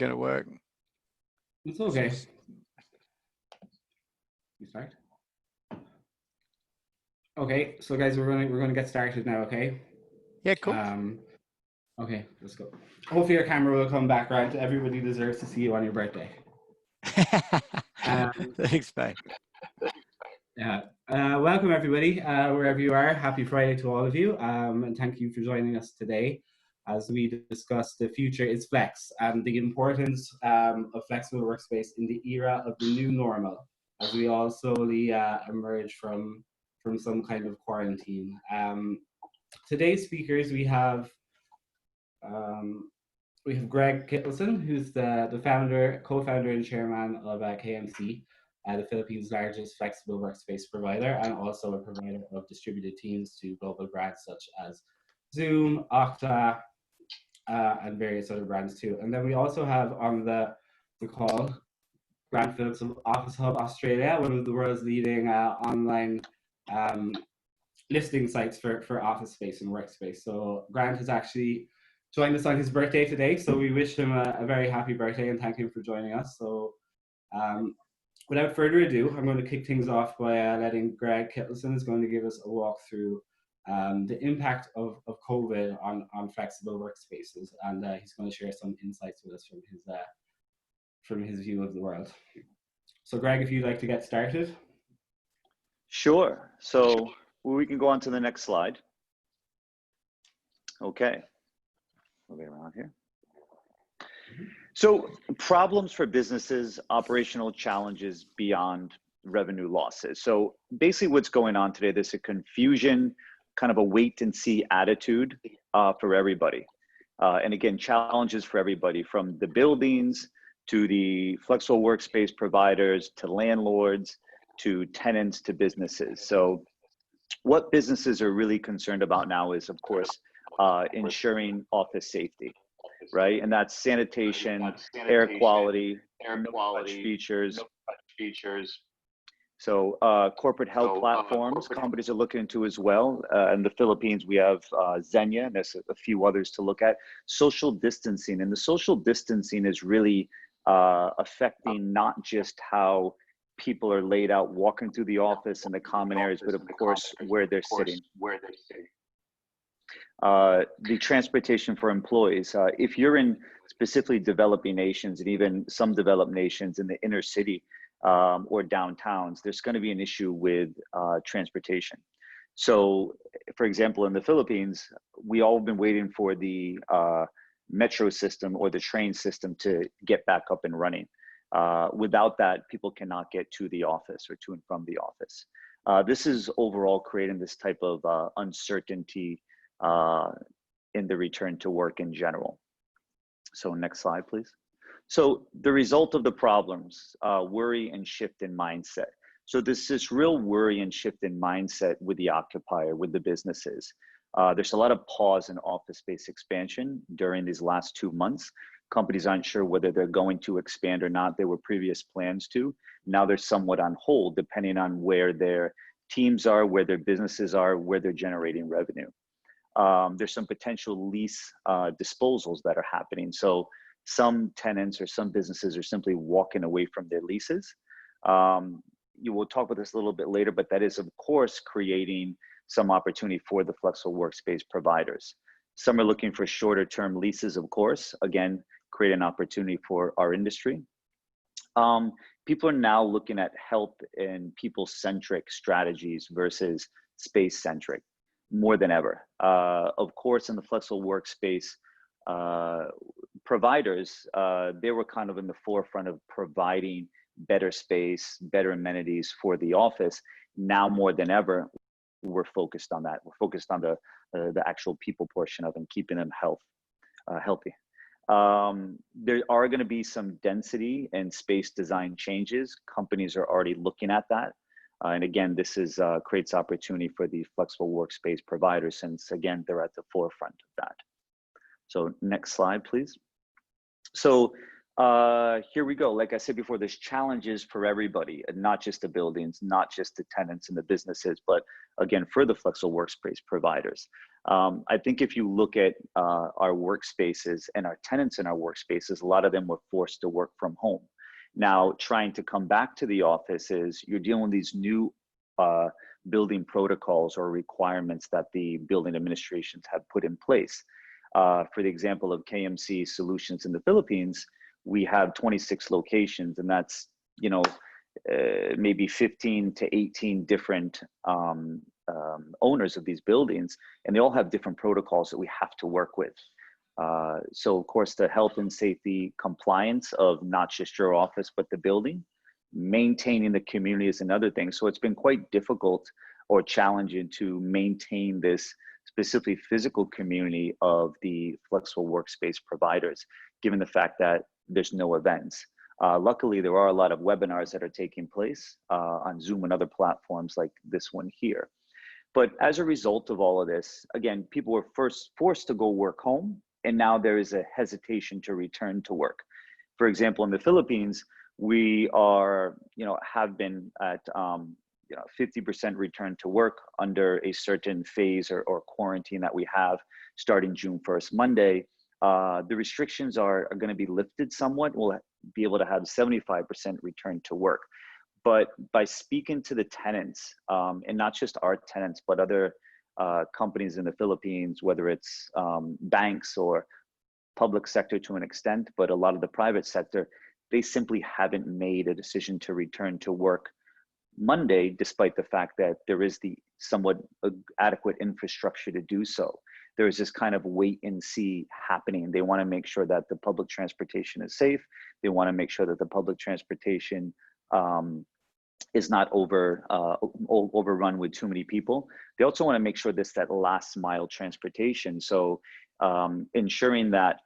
gonna work. It's okay. You start. Okay, so guys, we're gonna get started now. Okay. Yeah, cool. Okay, let's go. Hopefully your camera will come back right. Everybody deserves to see you on your birthday. Thanks, mate. Yeah. Welcome everybody, wherever you are. Happy Friday to all of you, and thank you for joining us today as we discuss the future is flex and the importance of flexible workspace in the era of the new normal, as we all slowly emerge from some kind of quarantine. Today's speakers, we have Greg Kittleson, who's the founder, co-founder and chairman of KMC, the Philippines' largest flexible workspace provider, and also a provider of distributed teams to global brands such as Zoom, Okta, and various other brands too. And then we also have on the call Grant Phillips of Office Hub Australia, one of the world's leading online listing sites for office space and workspace. So Grant has actually joined us on his birthday today, so we wish him a very happy birthday and thank him for joining us. So without further ado, I'm going to kick things off by letting Greg Kittleson is going to give us a walk through the impact of COVID on flexible workspaces, and he's going to share some insights with us from his view of the world. So Greg, if you'd like to get started. Sure. So we can go on to the next slide. Okay. Moving around here. So problems for businesses, operational challenges beyond revenue losses. So basically what's going on today, there's a confusion, kind of a wait and see attitude for everybody. And again, challenges for everybody, from the buildings to the flexible workspace providers, to landlords, to tenants, to businesses. So what businesses are really concerned about now is, of course, ensuring office safety, right? And that's sanitation, air quality, no touch features. So corporate health platforms, companies are looking into as well. In the Philippines, we have Xenia, and there's a few others to look at. Social distancing, and the social distancing is really affecting not just how people are laid out walking through the office and the common areas, but of course where they're sitting. The transportation for employees. If you're in specifically developing nations, and even some developed nations in the inner city or downtowns, there's going to be an issue with transportation. So, for example, in the Philippines, we all have been waiting for the metro system or the train system to get back up and running. Without that, people cannot get to the office or to and from the office. This is overall creating this type of uncertainty in the return to work in general. So next slide, please. So the result of the problems, worry and shift in mindset. So this real worry and shift in mindset with the occupier, with the businesses. There's a lot of pause in office space expansion during these last 2 months. Companies aren't sure whether they're going to expand or not. There were previous plans to. Now they're somewhat on hold, depending on where their teams are, where their businesses are, where they're generating revenue. There's some potential lease disposals that are happening. So some tenants or some businesses are simply walking away from their leases. You will talk about this a little bit later, but that is of course creating some opportunity for the flexible workspace providers. Some are looking for shorter term leases, of course, again, create an opportunity for our industry. People are now looking at health and people-centric strategies versus space-centric more than ever. Of course, in the flexible workspace providers, they were kind of in the forefront of providing better space, better amenities for the office. Now more than ever, we're focused on that. We're focused on the actual people portion of and keeping them healthy. There are going to be some density and space design changes. Companies are already looking at that. And again, this creates opportunity for the flexible workspace providers, since again, they're at the forefront of that. So next slide, please. So here we go. Like I said before, there's challenges for everybody, and not just the buildings, not just the tenants and the businesses, but again, for the flexible workspace providers. I think if you look at our workspaces and our tenants in our workspaces, a lot of them were forced to work from home. Now, trying to come back to the office is you're dealing with these new uh, building protocols or requirements that the building administrations have put in place. For the example of KMC Solutions in the Philippines, we have 26 locations, and that's, you know, maybe 15 to 18 different owners of these buildings, and they all have different protocols that we have to work with. So of course, the health and safety compliance of not just your office, but the building, maintaining the community is another thing. So it's been quite difficult or challenging to maintain this specifically physical community of the flexible workspace providers, given the fact that there's no events. Luckily, there are a lot of webinars that are taking place on Zoom and other platforms like this one here. But as a result of all of this, again, people were first forced to go work home, and now there is a hesitation to return to work. For example, in the Philippines, we are, have been at 50% return to work under a certain phase or quarantine that we have starting June 1st, Monday. The restrictions are going to be lifted somewhat. We'll be able to have 75% return to work. But by speaking to the tenants, and not just our tenants, but other companies in the Philippines, whether it's banks or public sector to an extent, but a lot of the private sector, they simply haven't made a decision to return to work Monday, despite the fact that there is the somewhat adequate infrastructure to do so. There is this kind of wait and see happening. They want to make sure that the public transportation is safe. They want to make sure that the public transportation is not overrun with too many people. They also want to make sure that last mile transportation. So ensuring that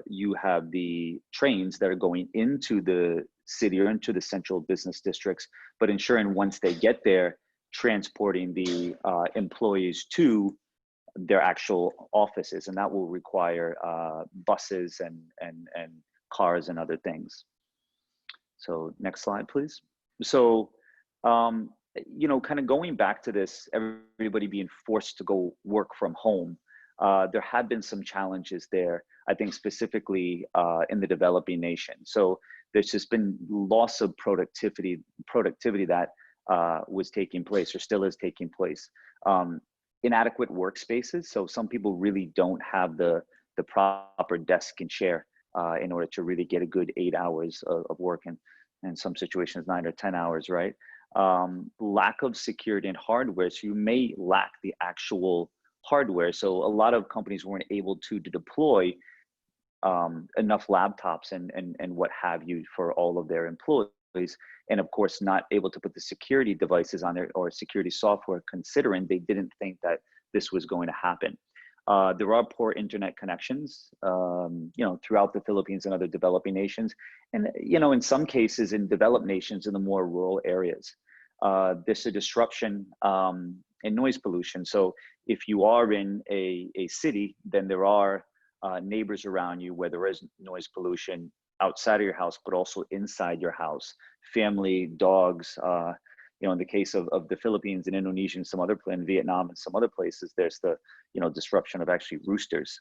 you have the trains that are going into the city or into the central business districts, but ensuring once they get there, transporting the employees to their actual offices, and that will require buses and cars and other things. So next slide, please. So, kind of going back to this, everybody being forced to go work from home, there have been some challenges there, I think specifically in the developing nation. So there's just been loss of productivity that was taking place or still is taking place. Inadequate workspaces. So some people really don't have the proper desk and chair in order to really get a good 8 hours of work, and in some situations 9 or 10 hours, right? Lack of security and hardware. So you may lack the actual hardware. So a lot of companies weren't able to deploy enough laptops and what have you for all of their employees. And of course, not able to put the security devices on there or security software, considering they didn't think that this was going to happen. There are poor internet connections, throughout the Philippines and other developing nations. And, in some cases in developed nations in the more rural areas, there's a disruption in noise pollution. So if you are in a city, then there are neighbors around you where there is noise pollution outside of your house, but also inside your house, family, dogs. In the case of the Philippines and Indonesia and some other in Vietnam and some other places, there's the disruption of actually roosters.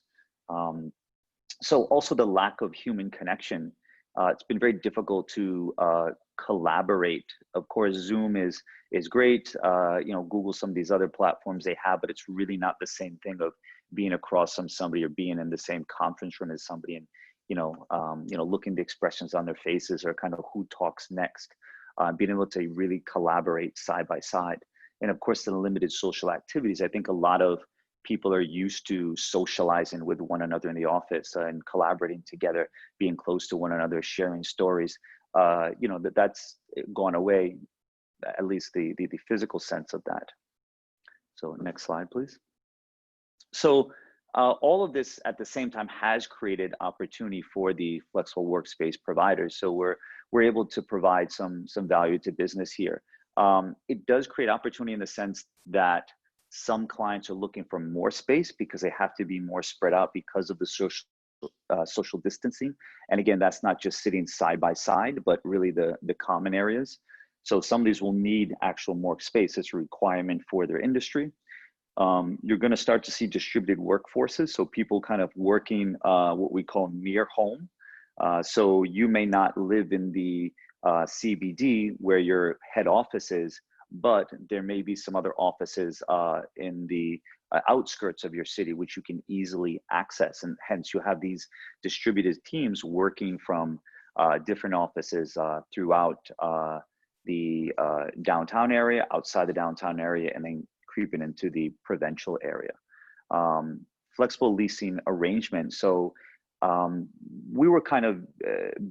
So also the lack of human connection. It's been very difficult to collaborate. Of course, Zoom is great. Google, some of these other platforms they have, but it's really not the same thing of being across from somebody or being in the same conference room as somebody and looking at the expressions on their faces or kind of who talks next. Being able to really collaborate side by side. And of course, the limited social activities. I think a lot of people are used to socializing with one another in the office and collaborating together, being close to one another, sharing stories. That's gone away, at least the physical sense of that. So next slide, please. So all of this at the same time has created opportunity for the flexible workspace providers. So we're able to provide some value to business here. It does create opportunity in the sense that some clients are looking for more space because they have to be more spread out because of the social distancing. And again, that's not just sitting side by side, but really the common areas. So some of these will need actual more space. It's a requirement for their industry. You're going to start to see distributed workforces. So people kind of working what we call near home. So you may not live in the CBD where your head office is, but there may be some other offices in the outskirts of your city, which you can easily access. And hence you have these distributed teams working from different offices throughout the downtown area, outside the downtown area, and then creeping into the provincial area. Flexible leasing arrangement. So we were kind of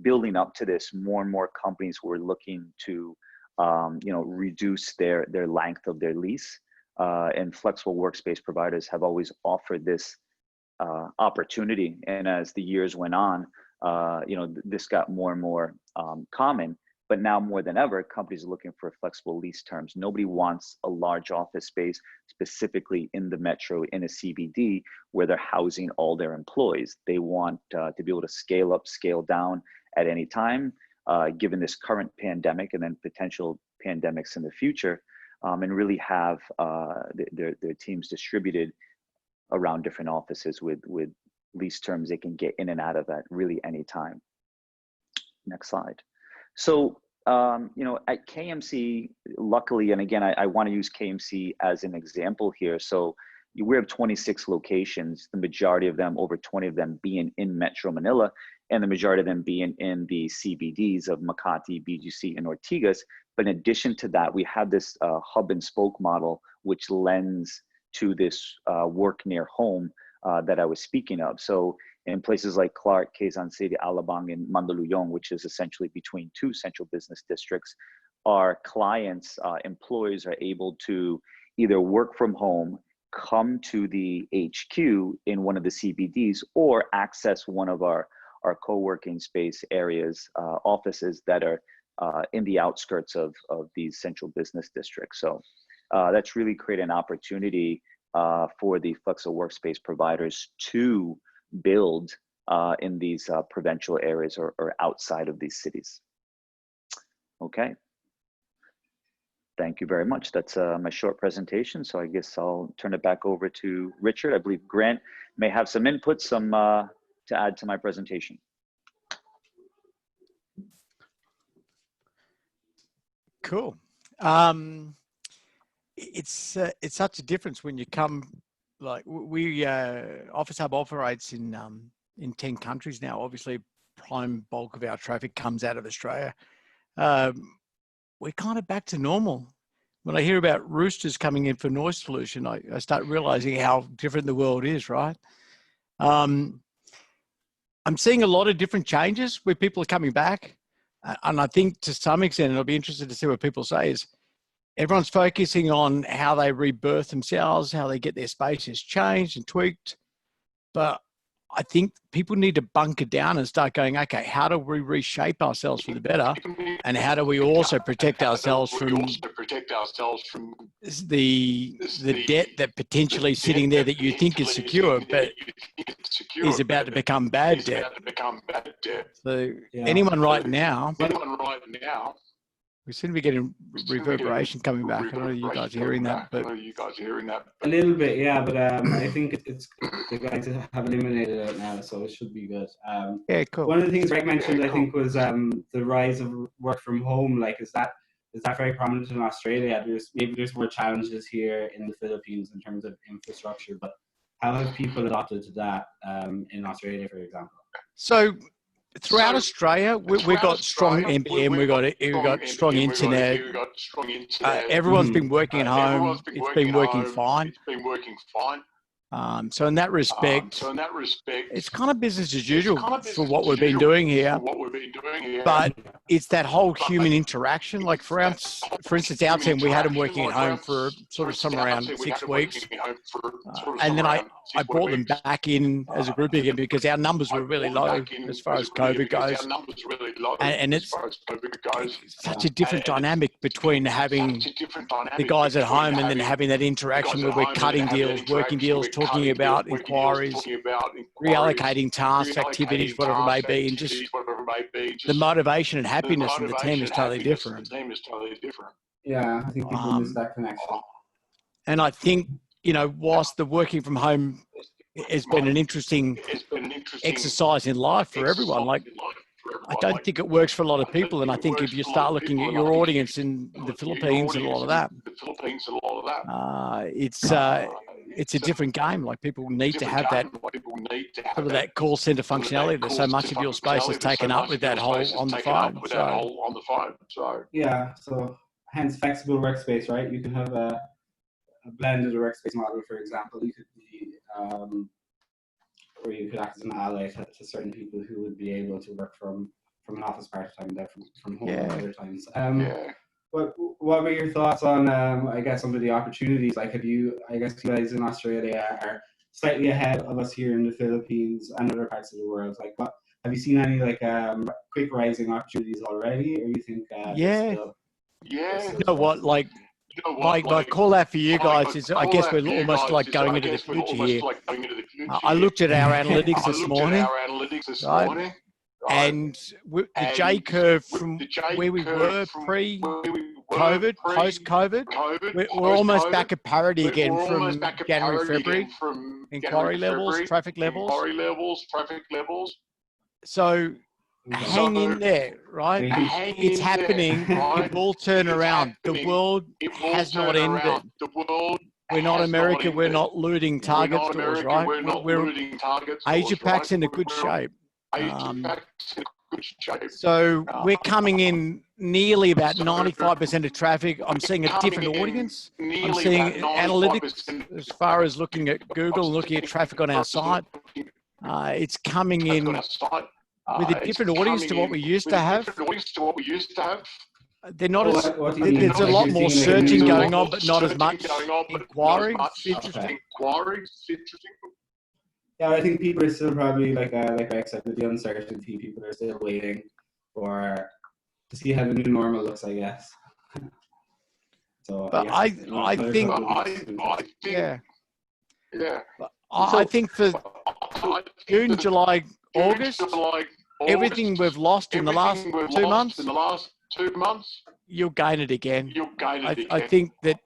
building up to this. More and more companies were looking to reduce their length of their lease, and flexible workspace providers have always offered this opportunity. And as the years went on, this got more and more common. But now more than ever, companies are looking for flexible lease terms. Nobody wants a large office space, specifically in the metro, in a CBD, where they're housing all their employees. They want to be able to scale up, scale down at any time, given this current pandemic and then potential pandemics in the future, and really have their teams distributed around different offices with lease terms they can get in and out of at really any time. Next slide. So, at KMC, luckily, and again, I want to use KMC as an example here. So we have 26 locations, the majority of them, over 20 of them being in Metro Manila, and the majority of them being in the CBDs of Makati, BGC, and Ortigas. But in addition to that, we have this hub and spoke model, which lends to this work near home that I was speaking of. So in places like Clark, Quezon City, Alabang, and Mandaluyong, which is essentially between two central business districts, our clients, employees are able to either work from home, come to the HQ in one of the CBDs, or access one of our co-working space areas, offices that are in the outskirts of these central business districts. So that's really created an opportunity for the flexible workspace providers to build in these provincial areas or outside of these cities. Okay. Thank you very much. That's my short presentation. So I guess I'll turn it back over to Richard. I believe Grant may have some input, to add to my presentation. Cool. It's such a difference when you come. Like we, Office Hub operates in 10 countries now. Obviously, prime bulk of our traffic comes out of Australia. We're kind of back to normal. When I hear about roosters coming in for noise pollution, I start realizing how different the world is, right? I'm seeing a lot of different changes where people are coming back. And I think to some extent, and I'll be interested to see what people say, is everyone's focusing on how they rebirth themselves, how they get their spaces changed and tweaked. But I think people need to bunker down and start going, okay, how do we reshape ourselves for the better? And how do we also protect ourselves from the debt that potentially sitting there that you think is secure, but is about to become bad debt? So anyone right now, we seem to be getting reverberation coming back. I don't know if you guys are hearing that, but a little bit, yeah. But I think it's the guys have eliminated it now, so it should be good. Yeah, cool. One of the things Greg mentioned, I think, was the rise of work from home. Like, is that very prominent in Australia? There's more challenges here in the Philippines in terms of infrastructure, but how have people adopted to that in Australia, for example? So throughout Australia, we've got strong NBN, we've got strong internet. Everyone's been working at home. It's been working fine. So in that respect, it's kind of business as usual for what we've been doing here. But it's that whole human interaction. Like for instance, our team, we had them working at home for sort of somewhere around 6 weeks. And then I brought them back in as a group again because our numbers were really low as far as COVID goes. And it's such a different dynamic between having the guys at home and then having that interaction where we're cutting deals, working deals, talking about inquiries, reallocating tasks, activities, whatever it may be, and just the motivation and happiness of the team is totally different. Yeah, I think people miss that connection. And I think you know, whilst the working from home has been an interesting exercise in life for everyone, like, I don't think it works for a lot of people. And I think if you start looking at your audience in the Philippines and a lot of that, it's a different game. Like, people need to have that sort of that call center functionality. There's so much of your space is taken up with that whole on the phone. So yeah, so hence flexible workspace, right? You can have a blended workspace model, for example. You could be or you could act as an ally to certain people who would be able to work from an office part of time, there from home at other times. What were your thoughts on I guess some of the opportunities? Like, have you, I guess you guys in Australia are slightly ahead of us here in the Philippines and other parts of the world. Like, what have you seen any like quick rising opportunities already, or you think you know what, like, my call out for you guys is, I guess we're almost like going into the future here. I looked at our analytics this morning, right? And the J curve from where we were pre-COVID, post-COVID, we're almost back at parity again from January, February, inquiry levels, traffic levels. So hang in there, right? It's happening. It will turn around. The world has not ended. We're not America. We're not looting Target stores, right? Asia Pac's in a good shape. So we're coming in nearly about 95% of traffic. I'm seeing a different audience. I'm seeing analytics as far as looking at Google, looking at traffic on our site. It's coming in with a different audience to what we used to have. They're not as, there's a lot more searching going on, but not as much inquiry. It's interesting. Yeah, I think people are still probably like I said, with the uncertainty, people are still waiting to see how the new normal looks, I guess. So, but I think I think for June, July, August, everything we've lost in the last 2 months, you'll gain it again. I think that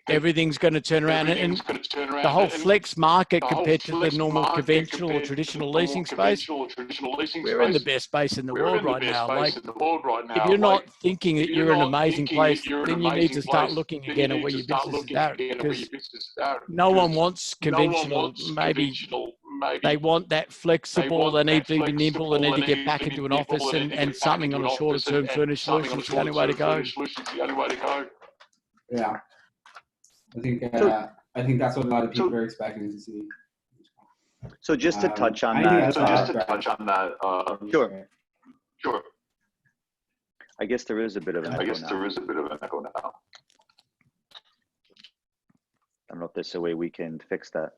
everything's going to turn around, and the whole flex market compared to the normal conventional or traditional leasing space, we're in the best space in the world right now. Like, if you're not thinking that you're in an amazing place, then you need to start looking again at where your business is at, because no one wants conventional. Maybe they want that flexible, they need to be nimble, they need to get back into an office, and something on a shorter term furnished solution is the only way to go. Yeah. I think that's what a lot of people are expecting to see. So just to touch on that. Sure. I guess there is a bit of an echo now. I don't know if there's a way we can fix that.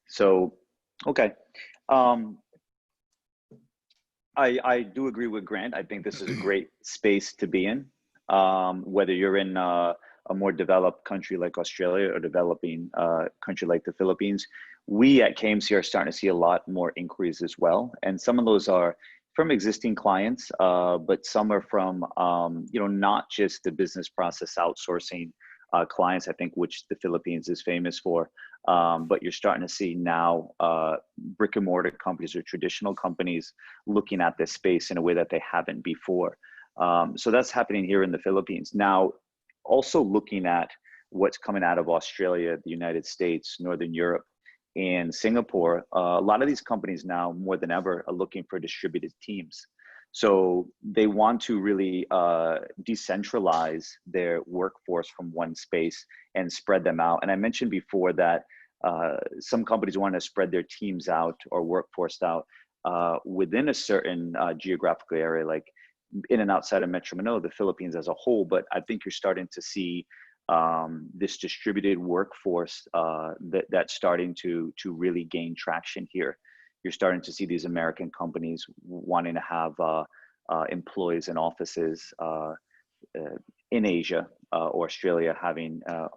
So, okay. I do agree with Grant. I think this is a great space to be in, whether you're in a more developed country like Australia or developing country like the Philippines. We at KMC are starting to see a lot more inquiries as well. And some of those are from existing clients, but some are from, not just the business process outsourcing clients, I think, which the Philippines is famous for. But you're starting to see now brick and mortar companies or traditional companies looking at this space in a way that they haven't before. So that's happening here in the Philippines. Now, also looking at what's coming out of Australia, the United States, Northern Europe, and Singapore, a lot of these companies now more than ever are looking for distributed teams. So they want to really decentralize their workforce from one space and spread them out. And I mentioned before that some companies want to spread their teams out or workforce out within a certain geographical area, like in and outside of Metro Manila, the Philippines as a whole. But I think you're starting to see this distributed workforce that's starting to really gain traction here. You're starting to see these American companies wanting to have employees in offices in Asia or Australia, having a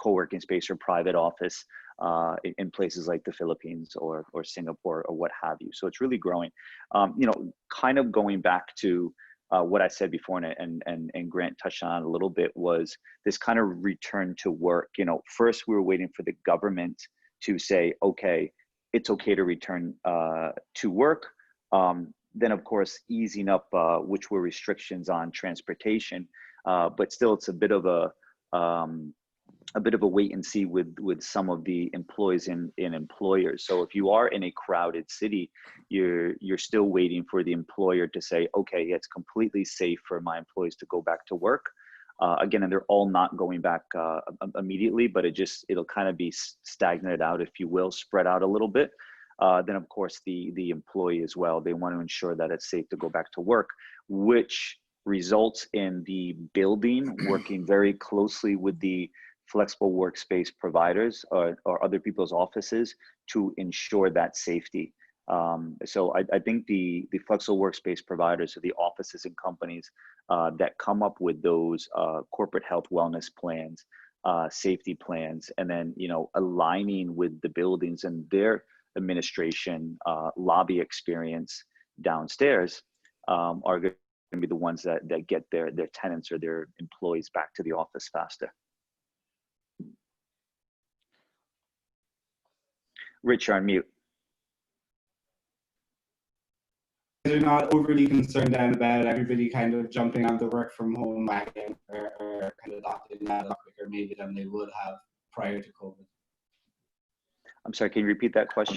co-working space or private office in places like the Philippines or Singapore or what have you. So it's really growing. Kind of going back to what I said before, and Grant touched on it a little bit, was this kind of return to work. You know, first we were waiting for the government to say, okay, it's okay to return to work. Then of course, easing up, which were restrictions on transportation, but still it's a bit of a wait and see with some of the employees and employers. So if you are in a crowded city, you're still waiting for the employer to say, okay, it's completely safe for my employees to go back to work. Again, and they're all not going back immediately, but it'll kind of be stagnated out, if you will, spread out a little bit. Then of course the employee as well, they want to ensure that it's safe to go back to work, which results in the building working very closely with the flexible workspace providers or other people's offices to ensure that safety. So I think the flexible workspace providers are the offices and companies that come up with those corporate health wellness plans, safety plans, and then, you know, aligning with the buildings and their administration lobby experience downstairs are going to be the ones that get their tenants or their employees back to the office faster. Rich, you're on mute. They're not overly concerned then about everybody kind of jumping on the work from home wagon or kind of adopting that a lot quicker maybe than they would have prior to COVID. I'm sorry, can you repeat that question?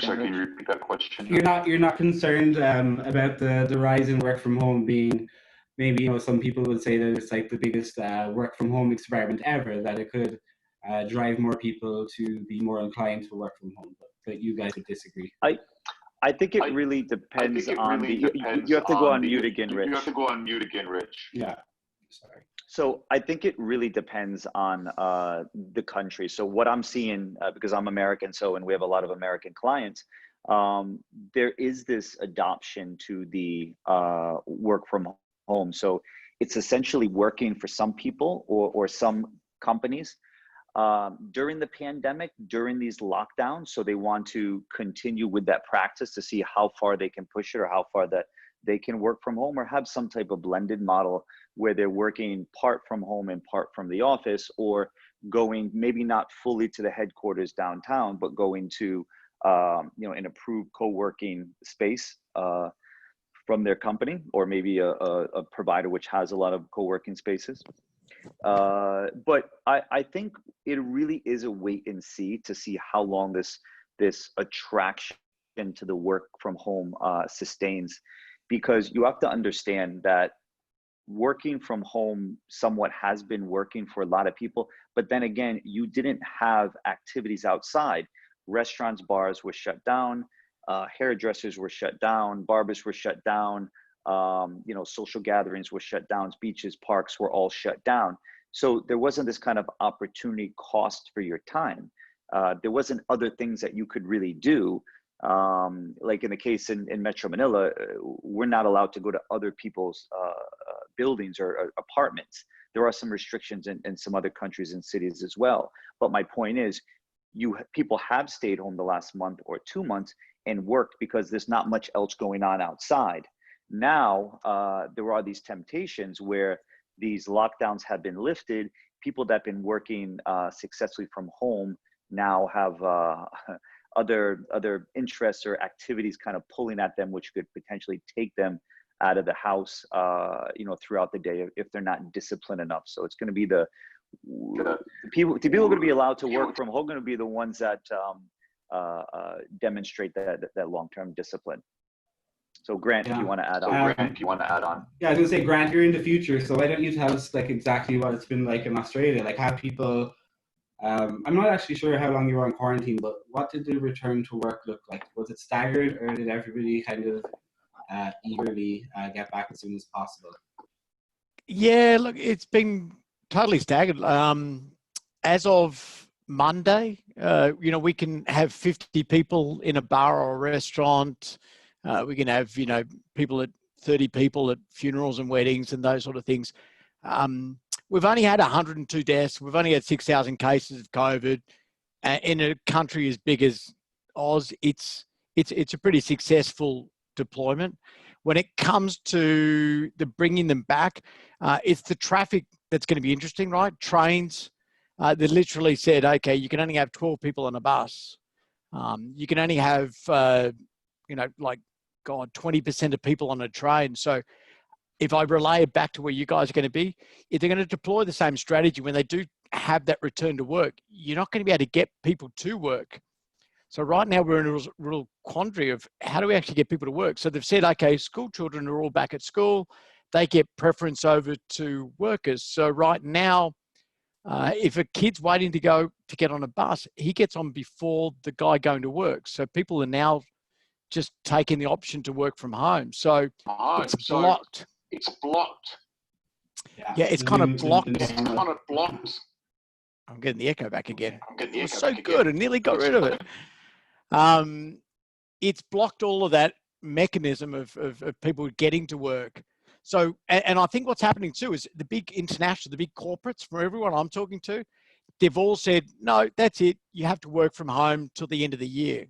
You're not concerned about the rise in work from home being, maybe, you know, some people would say that it's like the biggest work from home experiment ever, that it could drive more people to be more inclined to work from home, but you guys would disagree. I think it really depends on the, you have to go on mute again, Rich. Yeah, sorry. So I think it really depends on the country. So what I'm seeing, because I'm American, and we have a lot of American clients, there is this adoption to the work from home. So it's essentially working for some people or some companies during the pandemic, during these lockdowns. So they want to continue with that practice to see how far they can push it or how far that they can work from home, or have some type of blended model where they're working part from home and part from the office, or going maybe not fully to the headquarters downtown, but going to you know, an approved co-working space from their company, or maybe a provider which has a lot of co-working spaces. But I think it really is a wait and see to see how long this attraction to the work from home sustains, because you have to understand that working from home somewhat has been working for a lot of people, but then again, you didn't have activities outside. Restaurants, bars were shut down, hairdressers were shut down, barbers were shut down, you know, social gatherings were shut down, beaches, parks were all shut down. So there wasn't this kind of opportunity cost for your time. There wasn't other things that you could really do. Like in the case in Metro Manila, we're not allowed to go to other people's buildings or apartments. There are some restrictions in some other countries and cities as well. But my point is, people have stayed home the last month or 2 months and worked because there's not much else going on outside. Now, there are these temptations where these lockdowns have been lifted. People that have been working successfully from home now have other interests or activities kind of pulling at them, which could potentially take them out of the house, you know, throughout the day if they're not disciplined enough. So it's going to be the people are going to be allowed to work from home, going to be the ones that demonstrate that long-term discipline. So Grant, if you want to add on. Yeah, I was going to say, Grant, you're in the future, so why don't you tell us like exactly what it's been like in Australia? Like, have people, I'm not actually sure how long you were in quarantine, but what did the return to work look like? Was it staggered, or did everybody kind of eagerly get back as soon as possible? Yeah, look, it's been totally staggered. As of Monday, you know, we can have 50 people in a bar or a restaurant. We can have, you know, 30 people at funerals and weddings and those sort of things. We've only had 102 deaths. We've only had 6,000 cases of COVID. In a country as big as Oz, it's a pretty successful deployment. When it comes to the bringing them back, it's the traffic that's going to be interesting, right? Trains, they literally said, okay, you can only have 12 people on a bus. You can only have, like, God, 20% of people on a train. So if I relay it back to where you guys are going to be, if they're going to deploy the same strategy when they do have that return to work, you're not going to be able to get people to work. So right now we're in a real quandary of how do we actually get people to work? So they've said, okay, school children are all back at school. They get preference over to workers. So right now, if a kid's waiting to get on a bus, he gets on before the guy going to work. So people are now just taking the option to work from home. So it's blocked. It's blocked. Yeah, it's kind of blocked. It's kind of blocked. I'm getting the echo back again. It was so good. I nearly got rid of it. It's blocked all of that mechanism of people getting to work. So, and I think what's happening too is the big international, the big corporates, from everyone I'm talking to, they've all said, no, that's it. You have to work from home till the end of the year.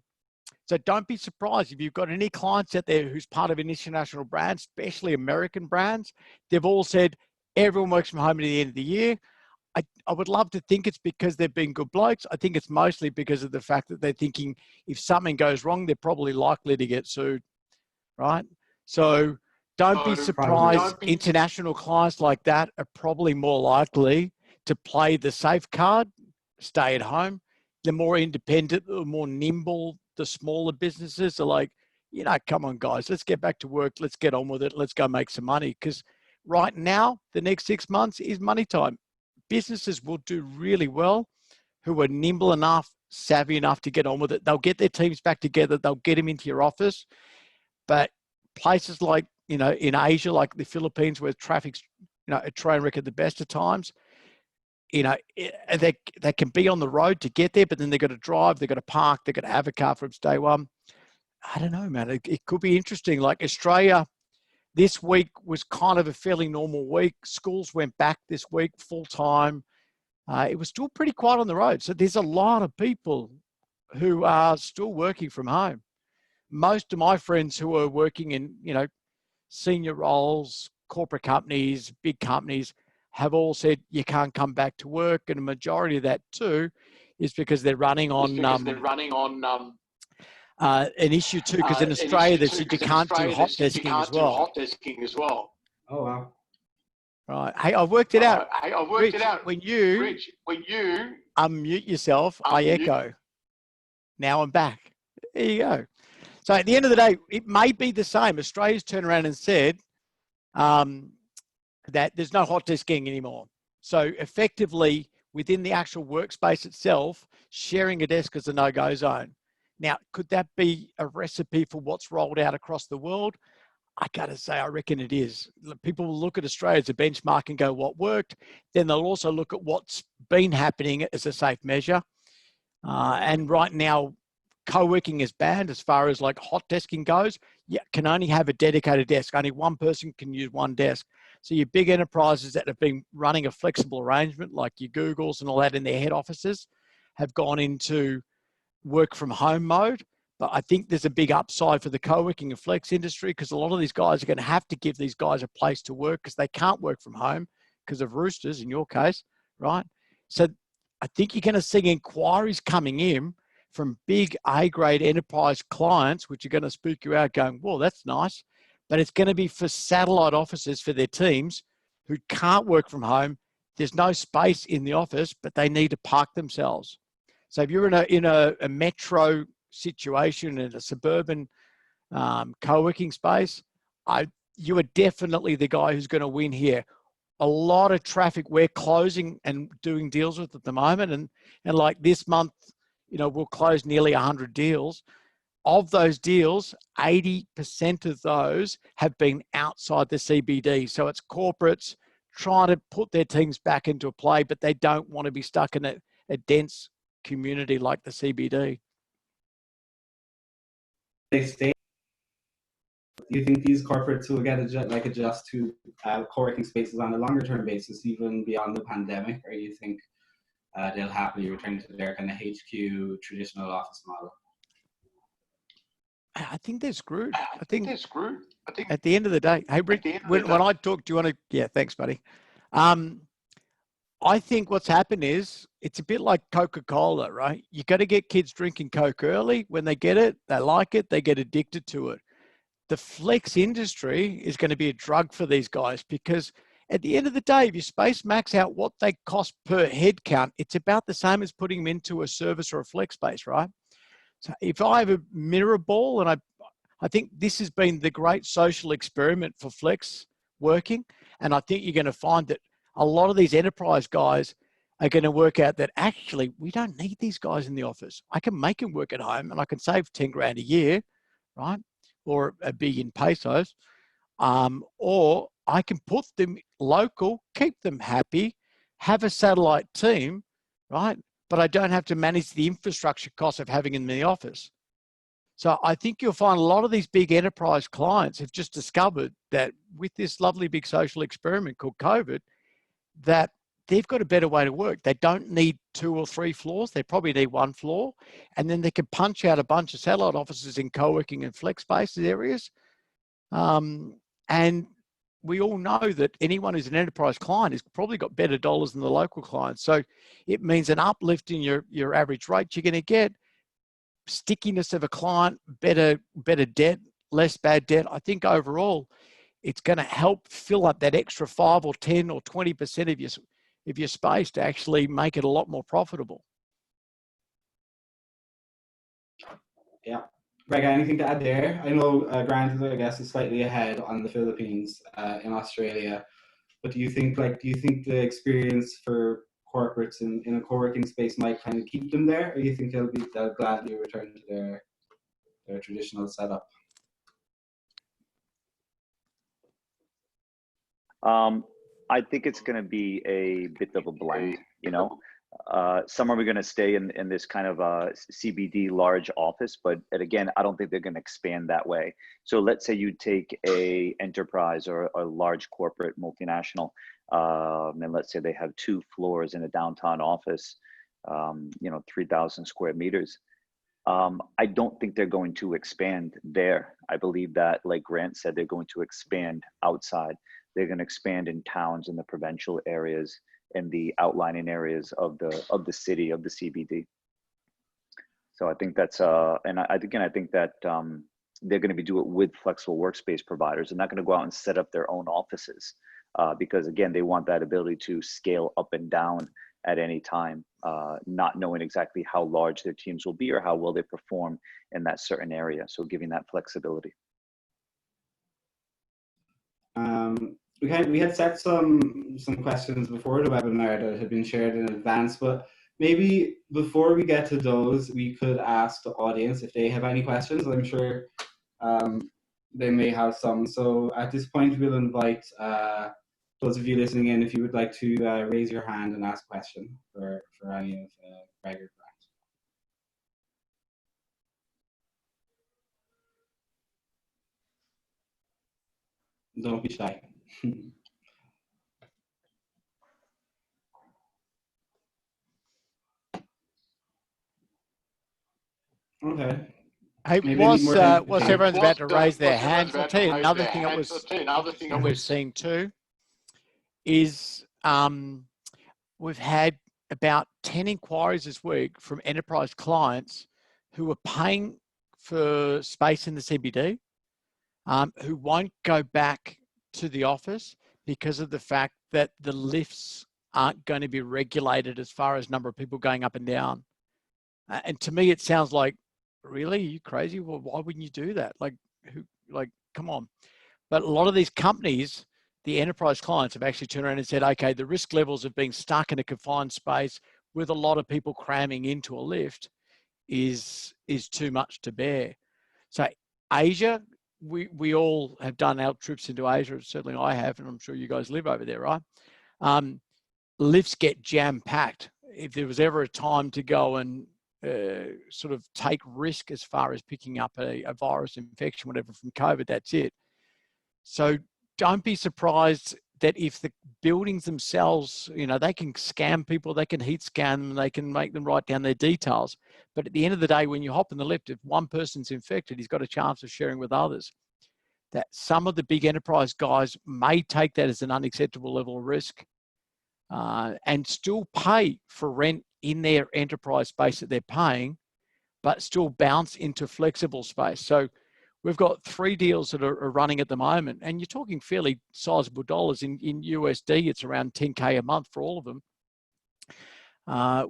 So don't be surprised if you've got any clients out there who's part of an international brand, especially American brands. They've all said everyone works from home at the end of the year. I would love to think it's because they've been good blokes. I think it's mostly because of the fact that they're thinking if something goes wrong, they're probably likely to get sued, right? So don't be surprised. International clients like that are probably more likely to play the safe card, stay at home. They're more independent, they're more nimble. The smaller businesses are like, come on, guys, let's get back to work. Let's get on with it. Let's go make some money. Because right now, the next 6 months is money time. Businesses will do really well who are nimble enough, savvy enough to get on with it. They'll get their teams back together. They'll get them into your office. But places like, in Asia, like the Philippines, where traffic's, a train wreck at the best of times, they can be on the road to get there, but then they've got to drive, they've got to park, they've got to have a car from day one. I don't know, man. It could be interesting. Like Australia, this week was kind of a fairly normal week. Schools went back this week full time. It was still pretty quiet on the road. So there's a lot of people who are still working from home. Most of my friends who are working in, senior roles, corporate companies, big companies, have all said you can't come back to work. And a majority of that too is because they're running on an issue too, because in Australia they said you can't do hot desking as well. Oh, wow. Right. Hey, I worked it out. Rich, when you unmute yourself, I echo. Now I'm back. There you go. So at the end of the day, it may be the same. Australia's turned around and said that there's no hot desking anymore. So effectively, within the actual workspace itself, sharing a desk is a no-go zone. Now, could that be a recipe for what's rolled out across the world? I got to say, I reckon it is. People will look at Australia as a benchmark and go, what worked? Then they'll also look at what's been happening as a safe measure. And right now, co-working is banned as far as like hot desking goes. You can only have a dedicated desk. Only one person can use one desk. So your big enterprises that have been running a flexible arrangement, like your Googles and all that in their head offices, have gone into work from home mode. But I think there's a big upside for the co-working and flex industry, because a lot of these guys are going to have to give these guys a place to work because they can't work from home because of roosters in your case, right? So I think you're going to see inquiries coming in from big A-grade enterprise clients, which are going to spook you out going, well, that's nice. But it's going to be for satellite offices for their teams who can't work from home. There's no space in the office, but they need to park themselves. So if you're in a metro situation, in a suburban co-working space, you are definitely the guy who's going to win here. A lot of traffic we're closing and doing deals with at the moment. And like this month, we'll close nearly 100 deals. Of those deals, 80% of those have been outside the CBD. So it's corporates trying to put their teams back into a play, but they don't want to be stuck in a dense community like the CBD. They stay. Do you think these corporates will adjust to co-working spaces on a longer term basis, even beyond the pandemic, or you think they'll happily return to their kind of HQ traditional office model? I think they're screwed. I think at the end of the day, hey, Rick, when I talk, do you want to, yeah, thanks, buddy. I think what's happened is it's a bit like Coca-Cola, right? You got to get kids drinking Coke early. When they get it, they like it, they get addicted to it. The flex industry is going to be a drug for these guys because at the end of the day, if you space max out what they cost per head count, it's about the same as putting them into a service or a flex space, right? So if I have a mirror ball, and I think this has been the great social experiment for flex working, and I think you're going to find that a lot of these enterprise guys are going to work out that actually we don't need these guys in the office. I can make them work at home and I can save 10 grand a year, right? Or $1 billion pesos. Or I can put them local, keep them happy, have a satellite team, right? But I don't have to manage the infrastructure costs of having them in the office. So I think you'll find a lot of these big enterprise clients have just discovered that with this lovely big social experiment called COVID, that they've got a better way to work. They don't need 2 or 3 floors. They probably need 1 floor. And then they can punch out a bunch of satellite offices in co-working and flex spaces areas. And we all know that anyone who's an enterprise client has probably got better dollars than the local client. So it means an uplift in your average rate you're going to get, stickiness of a client, better debt, less bad debt. I think overall, it's going to help fill up that extra 5 or 10 or 20% of your space to actually make it a lot more profitable. Yeah. Greg, anything to add there? I know Grant, I guess, is slightly ahead on the Philippines in Australia, but do you think the experience for corporates in a co-working space might kind of keep them there, or do you think they'll gladly return to their traditional setup? I think it's going to be a bit of a blend, you know. Some are going to stay in this kind of CBD large office, but again, I don't think they're going to expand that way. So let's say you take a enterprise or a large corporate multinational, and let's say they have 2 floors in a downtown office, 3,000 square meters. I don't think they're going to expand there. I believe that, like Grant said, they're going to expand outside. They're going to expand in towns, in the provincial areas, in the outlining areas of the city, of the CBD. So I think that's and I think that they're going to be doing it with flexible workspace providers. They're not going to go out and set up their own offices because again, they want that ability to scale up and down at any time, not knowing exactly how large their teams will be or how well they perform in that certain area. So giving that flexibility. We had set some questions before the webinar that had been shared in advance, but maybe before we get to those, we could ask the audience if they have any questions. I'm sure they may have some. So at this point, we'll invite those of you listening in, if you would like to raise your hand and ask a question for any of Greg or Grant. Don't be shy. Okay. Hey, whilst everyone's about to raise their hands, I'll tell you another thing that we've seen too is we've had about 10 inquiries this week from enterprise clients who are paying for space in the CBD, who won't go back to the office because of the fact that the lifts aren't going to be regulated as far as number of people going up and down. And to me, it sounds like, really, are you crazy? Well, why wouldn't you do that? Come on. But a lot of these companies, the enterprise clients, have actually turned around and said, okay, the risk levels of being stuck in a confined space with a lot of people cramming into a lift is too much to bear. So Asia, we all have done our trips into Asia. Certainly I have, and I'm sure you guys live over there, right? Lifts get jam-packed. If there was ever a time to go and sort of take risk as far as picking up a virus infection, whatever, from COVID, that's it. So don't be surprised that if the buildings themselves, they can scam people, they can heat scan them, they can make them write down their details. But at the end of the day, when you hop in the lift, if one person's infected, he's got a chance of sharing with others. that some of the big enterprise guys may take that as an unacceptable level of risk and still pay for rent in their enterprise space that they're paying, but still bounce into flexible space. So we've got 3 deals that are running at the moment, and you're talking fairly sizable dollars in USD. It's around 10K a month for all of them,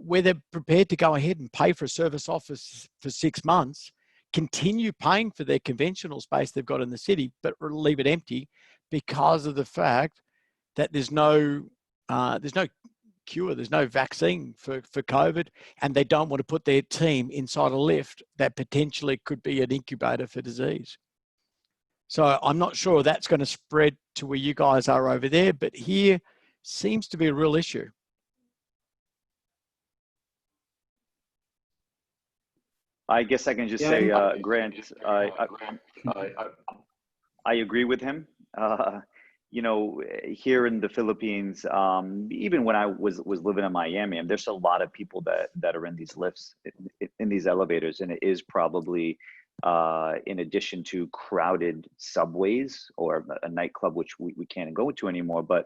where they're prepared to go ahead and pay for a service office for 6 months, continue paying for their conventional space they've got in the city, but leave it empty because of the fact that there's no cure, there's no vaccine for COVID, and they don't want to put their team inside a lift that potentially could be an incubator for disease. So I'm not sure that's going to spread to where you guys are over there, but here seems to be a real issue. I guess I can just say, Grant, I agree with him. You know, here in the Philippines, even when I was living in Miami, and there's a lot of people that are in these lifts, in these elevators, and it is probably, in addition to crowded subways or a nightclub, which we can't go to anymore, but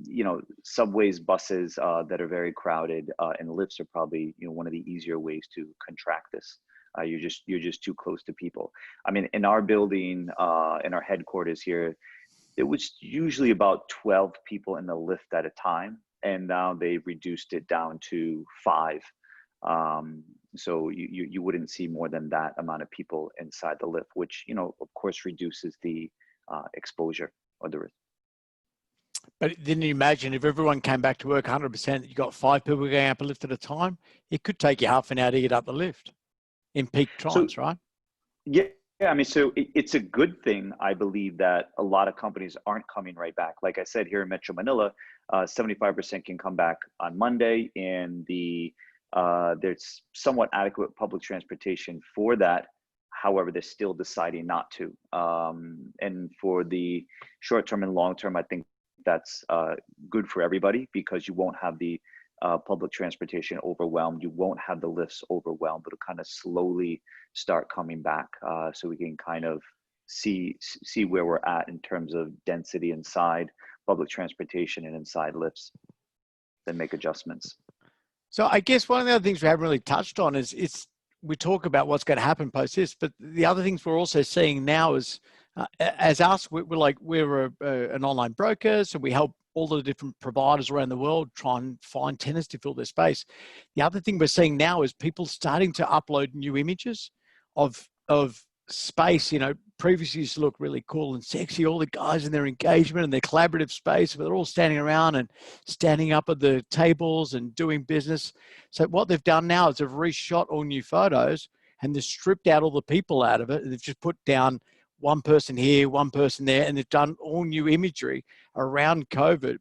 you know, subways, buses that are very crowded, and lifts are probably, you know, one of the easier ways to contract this. You're just too close to people. I mean, in our building, in our headquarters here, it was usually about 12 people in the lift at a time, and now they've reduced it down to 5. So you wouldn't see more than that amount of people inside the lift, which, you know, of course, reduces the exposure or the risk. But then you imagine if everyone came back to work 100%, you got 5 people going up a lift at a time, it could take you half an hour to get up the lift in peak times, right? Yeah. Yeah, I mean, so it's a good thing, I believe, that a lot of companies aren't coming right back. Like I said, here in Metro Manila, 75% can come back on Monday, and there's somewhat adequate public transportation for that. However, they're still deciding not to. And for the short term and long term, I think that's good for everybody, because you won't have the public transportation overwhelmed. You won't have the lifts overwhelmed. It'll kind of slowly start coming back, so we can kind of see where we're at in terms of density inside public transportation and inside lifts, then make adjustments. So I guess one of the other things we haven't really touched on is we talk about what's going to happen post this, but the other things we're also seeing now is, as us, we're an online broker, so we help all the different providers around the world try and find tenants to fill their space. The other thing we're seeing now is people starting to upload new images of space. You know, previously used to look really cool and sexy, all the guys in their engagement and their collaborative space, but they're all standing around and standing up at the tables and doing business. So what they've done now is they've reshot all new photos, and they've stripped out all the people out of it. They've just put down one person here, one person there, and they've done all new imagery around COVID.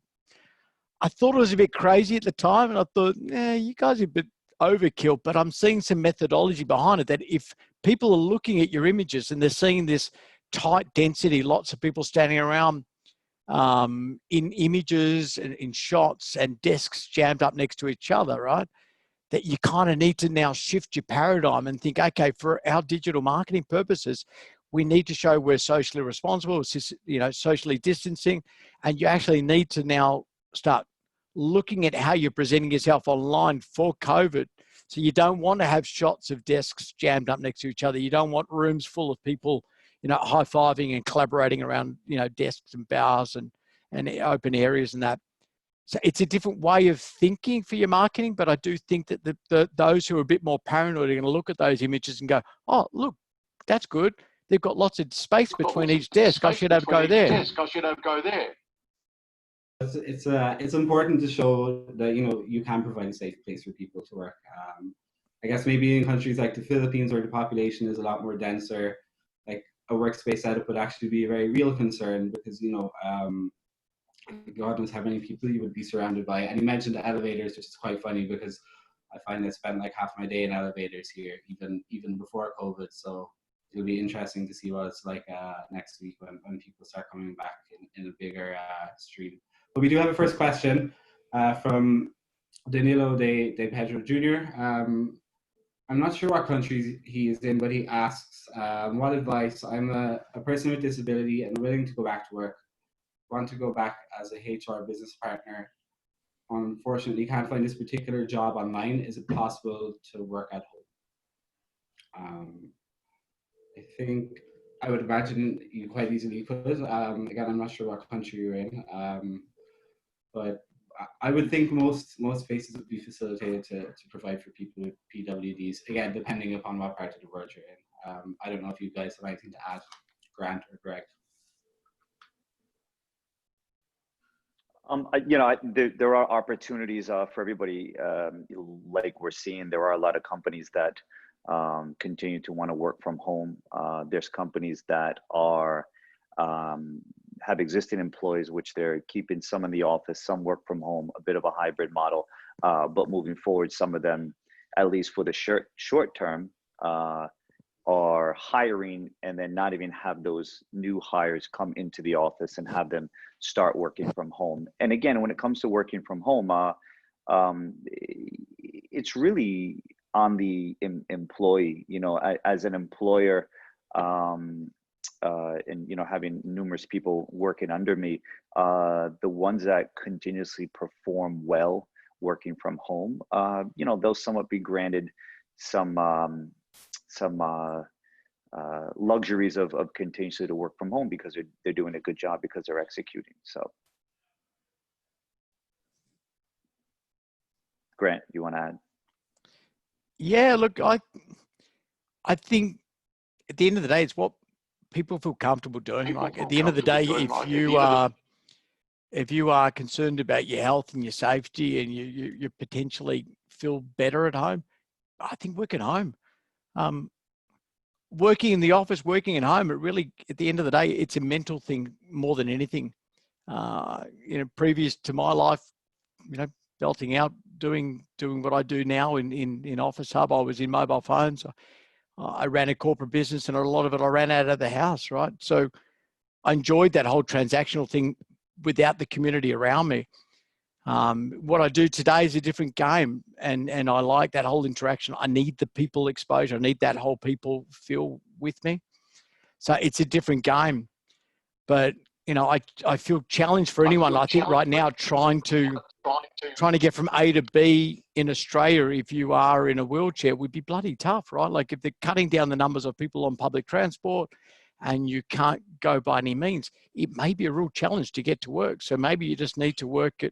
I thought it was a bit crazy at the time, and I thought, you guys are a bit overkill, but I'm seeing some methodology behind it, that if people are looking at your images and they're seeing this tight density, lots of people standing around in images and in shots and desks jammed up next to each other, right? That you kind of need to now shift your paradigm and think, okay, for our digital marketing purposes, we need to show we're socially responsible, you know, socially distancing, and you actually need to now start looking at how you're presenting yourself online for COVID. So you don't want to have shots of desks jammed up next to each other. You don't want rooms full of people, you know, high-fiving and collaborating around, you know, desks and bars and open areas and that. So it's a different way of thinking for your marketing, but I do think that those who are a bit more paranoid are going to look at those images and go, oh, look, that's good. They've got lots of space between each desk. I should have go there. It's important to show that, you know, you can provide a safe place for people to work. I guess maybe in countries like the Philippines, where the population is a lot more denser, like a workspace setup would actually be a very real concern, because, you know, God knows how many people you would be surrounded by. And you mentioned the elevators, which is quite funny, because I find I spend like half my day in elevators here, even before COVID. So it'll be interesting to see what it's like next week when people start coming back in a bigger stream. But we do have a first question from Danilo de Pedro Jr. I'm not sure what country he is in, but he asks, what advice? I'm a person with disability and willing to go back to work. Want to go back as a HR business partner. Unfortunately, can't find this particular job online. Is it possible to work at home? I think I would imagine you quite easily could. Again, I'm not sure what country you're in, but I would think most places would be facilitated to provide for people with PWDs. Again, depending upon what part of the world you're in. I don't know if you guys have anything to add, Grant or Greg. There are opportunities for everybody. Like we're seeing, there are a lot of companies that continue to want to work from home. There's companies that are have existing employees, which they're keeping some in the office, some work from home, a bit of a hybrid model. But moving forward, some of them, at least for the short term, are hiring and then not even have those new hires come into the office and have them start working from home. And again, when it comes to working from home, it's really on the employee, as an employer, and, having numerous people working under me, the ones that continuously perform well working from home, they'll somewhat be granted some luxuries of continuously to work from home because they're doing a good job because they're executing. So, Grant, you want to add? Yeah, look, I think at the end of the day, it's what people feel comfortable doing. Like at the end of the day, if you are concerned about your health and your safety and you potentially feel better at home, I think work at home. Working in the office, working at home, it really, at the end of the day, it's a mental thing more than anything. Previous to my life, belting out, doing what I do now in Office Hub, I was in mobile phones. I ran a corporate business, and a lot of it I ran out of the house, right? So I enjoyed that whole transactional thing without the community around me. What I do today is a different game, and I like that whole interaction. I need the people exposure. I need that whole people feel with me. So it's a different game. But I feel challenged for anyone. I think right now trying to get from A to B in Australia, if you are in a wheelchair, would be bloody tough, right? Like if they're cutting down the numbers of people on public transport and you can't go by any means, it may be a real challenge to get to work. So maybe you just need to work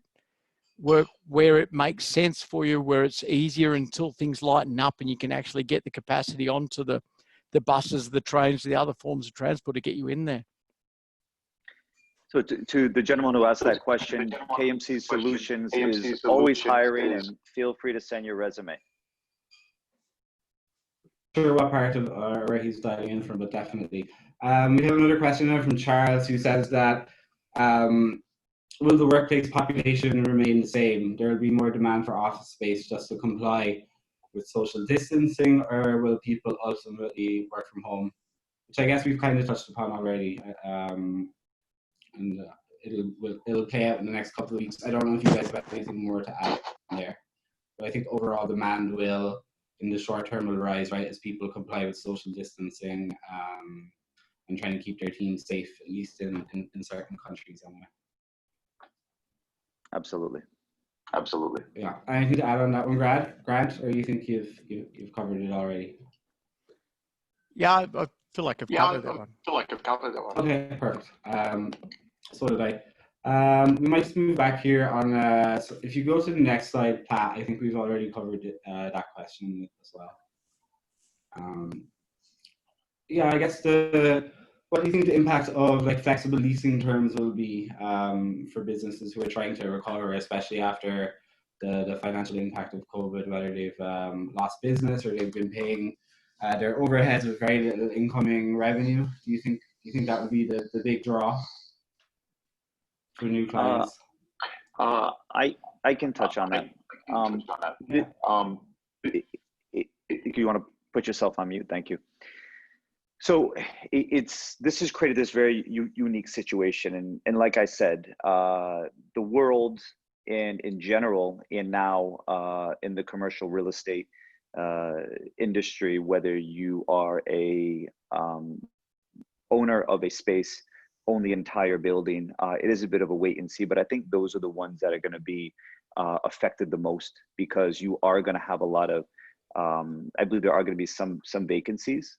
where it makes sense for you, where it's easier until things lighten up and you can actually get the capacity onto the buses, the trains, the other forms of transport to get you in there. So to the gentleman who asked that question, KMC Solutions is always hiring, and feel free to send your resume. Sure what part of where he's dialing in from, but definitely. We have another question now from Charles, who says that will the workplace population remain the same? There will be more demand for office space just to comply with social distancing, or will people ultimately work from home? Which I guess we've kind of touched upon already. And it'll play out in the next couple of weeks. I don't know if you guys have anything more to add there, but I think overall demand will, in the short term, will rise, right, as people comply with social distancing and trying to keep their teams safe, at least in certain countries anyway. Absolutely. Yeah. Anything to add on that one, Grant, or you think you've covered it already? Yeah, I feel like I've covered that one. Okay, perfect. So did I. We might just move back here on. So if you go to the next slide, Pat, I think we've already covered that question as well. Yeah, I guess what do you think the impact of like flexible leasing terms will be for businesses who are trying to recover, especially after the financial impact of COVID, whether they've lost business or they've been paying their overheads with very little incoming revenue? Do you think that would be the big draw for new clients? I can touch on that. If you want to put yourself on mute, thank you. So this has created this very unique situation, and like I said, the world and in general, and now in the commercial real estate industry, whether you are a owner of a space, own the entire building, it is a bit of a wait and see. But I think those are the ones that are going to be affected the most, because you are going to have a lot of, I believe there are going to be some vacancies.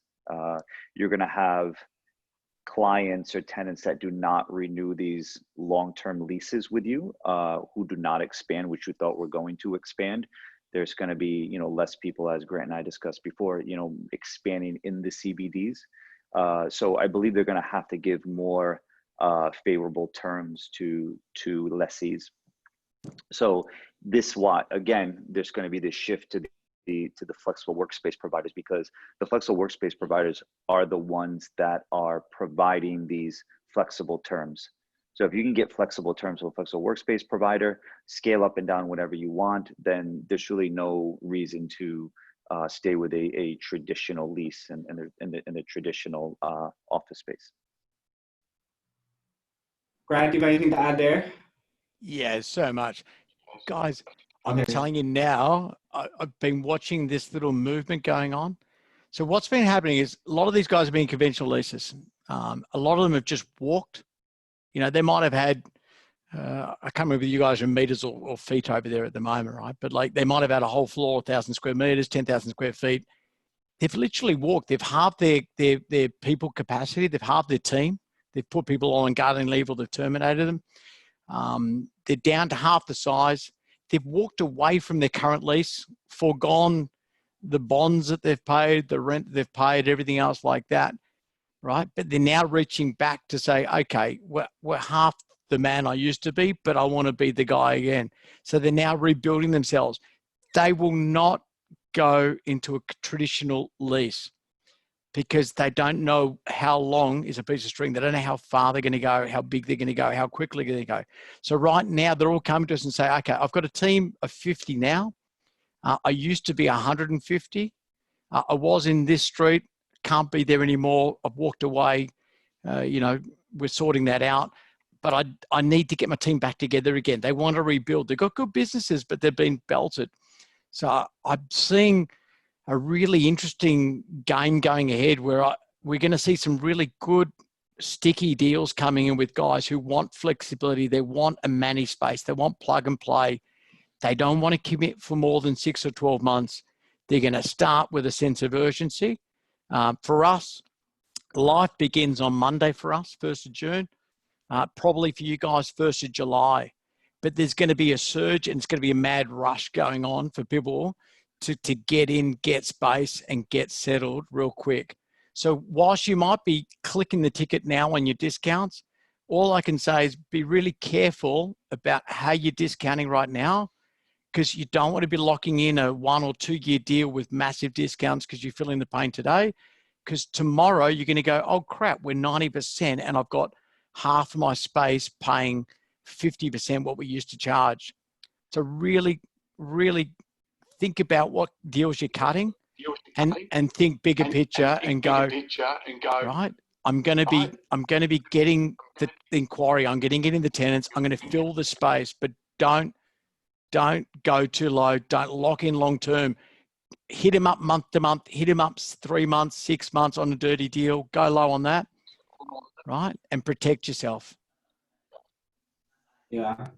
You're going to have clients or tenants that do not renew these long-term leases with you, who do not expand, which you thought were going to expand. There's going to be, less people, as Grant and I discussed before, expanding in the CBDs. So I believe they're going to have to give more favorable terms to lessees. So again, there's going to be this shift to the flexible workspace providers, because the flexible workspace providers are the ones that are providing these flexible terms. So if you can get flexible terms with a flexible workspace provider, scale up and down whatever you want, then there's really no reason to stay with a traditional lease and the traditional office space. Grant, do you have anything to add there? Yeah, so much. Guys, I'm Okay. telling you now, I've been watching this little movement going on. So what's been happening is a lot of these guys have been conventional leases. A lot of them have just walked. They might have had, I can't remember if you guys are in meters or feet over there at the moment, right? But like they might have had a whole floor, 1,000 square meters, 10,000 square feet. They've literally walked. They've halved their people capacity. They've halved their team. They've put people on gardening leave or they've terminated them. They're down to half the size. They've walked away from their current lease, foregone the bonds that they've paid, the rent that they've paid, everything else like that, right? But they're now reaching back to say, okay, we're half the man I used to be, but I want to be the guy again. So they're now rebuilding themselves. They will not go into a traditional lease because they don't know how long is a piece of string. They don't know how far they're going to go, how big they're going to go, how quickly they're going to go. So right now, they're all coming to us and say, okay, I've got a team of 50 now. I used to be 150. I was in this street, can't be there anymore. I've walked away. We're sorting that out. But I need to get my team back together again. They want to rebuild. They've got good businesses, but they've been belted. So I'm seeing a really interesting game going ahead where we're going to see some really good sticky deals coming in with guys who want flexibility. They want a managed space. They want plug and play. They don't want to commit for more than 6 or 12 months. They're going to start with a sense of urgency. For us, life begins on Monday for us, 1st of June. Probably for you guys, 1st of July. But there's going to be a surge and it's going to be a mad rush going on for people to get in, get space and get settled real quick. So whilst you might be clicking the ticket now on your discounts, all I can say is be really careful about how you're discounting right now, because you don't want to be locking in a 1 or 2 year deal with massive discounts because you're feeling the pain today. Because tomorrow you're going to go, oh crap, we're 90% and I've got half my space paying 50% what we used to charge. So really, really think about what deals you're cutting and think bigger picture and go, right, I'm going to be getting the inquiry. I'm getting the tenants. I'm going to fill the space, but don't go too low. Don't lock in long term. Hit him up month to month, hit him up 3 months, 6 months on a dirty deal. Go low on that, right? And protect yourself. Yeah.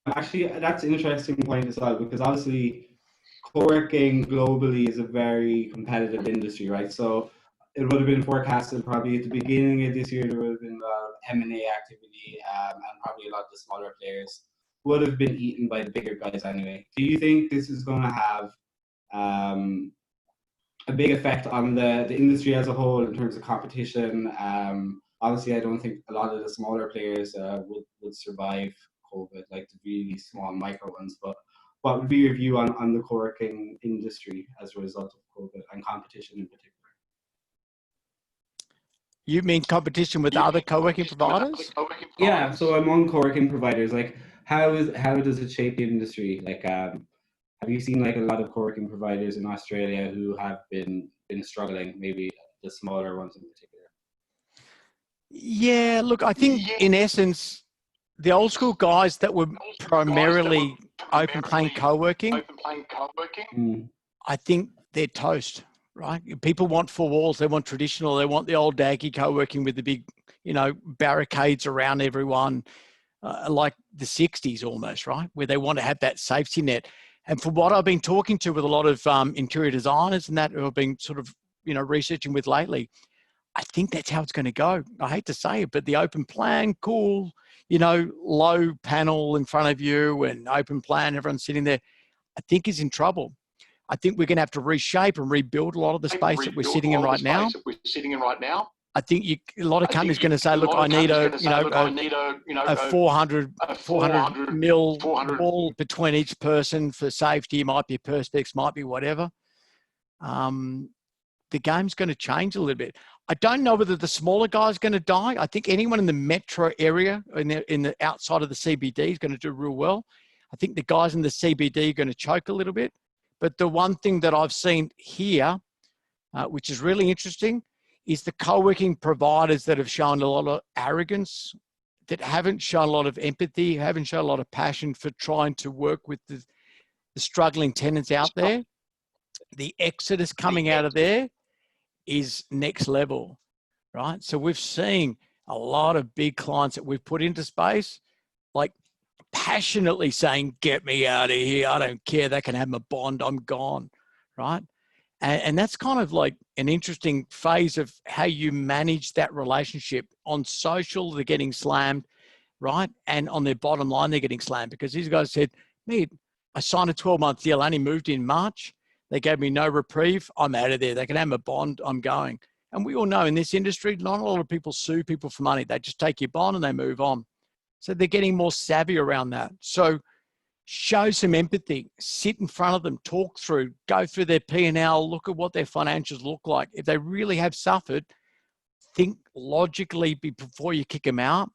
Actually, that's an interesting point as well, because obviously co-working globally is a very competitive industry, right? So it would have been forecasted probably at the beginning of this year, there would have been a lot of M&A activity, and probably a lot of the smaller players would have been eaten by the bigger guys anyway. Do you think this is going to have a big effect on the industry as a whole in terms of competition? Obviously, I don't think a lot of the smaller players would survive COVID, like the really small micro ones. But what would be your view on the co-working industry as a result of COVID and competition in particular? You mean competition with other co-working providers? Yeah, so among co-working providers, like how does it shape the industry? Like, have you seen like a lot of co-working providers in Australia who have been struggling, maybe the smaller ones in particular? Yeah, look, I think in essence, the old school guys that were primarily open plan co-working, I think they're toast, right? People want four walls. They want traditional. They want the old daggy co-working with the big, barricades around everyone, like the 60s almost, right? Where they want to have that safety net. And from what I've been talking to with a lot of interior designers and that who I've been sort of, researching with lately, I think that's how it's going to go. I hate to say it, but the open plan, cool, low panel in front of you and open plan, everyone's sitting there, I think is in trouble. I think we're going to have to reshape and rebuild a lot of the space that we're sitting in right now. I think a lot of companies going to say, look, I need a 400 mil wall between each person for safety. It might be perspex, might be whatever. The game's going to change a little bit. I don't know whether the smaller guys are going to die. I think anyone in the metro area, in the outside of the CBD, is going to do real well. I think the guys in the CBD are going to choke a little bit. But the one thing that I've seen here, which is really interesting, is the co-working providers that have shown a lot of arrogance, that haven't shown a lot of empathy, haven't shown a lot of passion for trying to work with the struggling tenants out there. The exodus coming out of there is next level, right? So we've seen a lot of big clients that we've put into space, like passionately saying, get me out of here. I don't care. They can have my bond. I'm gone, right? And that's kind of like an interesting phase of how you manage that relationship. On social, they're getting slammed, right? And on their bottom line, they're getting slammed because these guys said, mate, I signed a 12-month deal. I only moved in March. They gave me no reprieve. I'm out of there. They can have a bond. I'm going. And we all know in this industry, not a lot of people sue people for money. They just take your bond and they move on. So they're getting more savvy around that. So show some empathy, sit in front of them, talk through, go through their P&L, look at what their financials look like. If they really have suffered, think logically before you kick them out,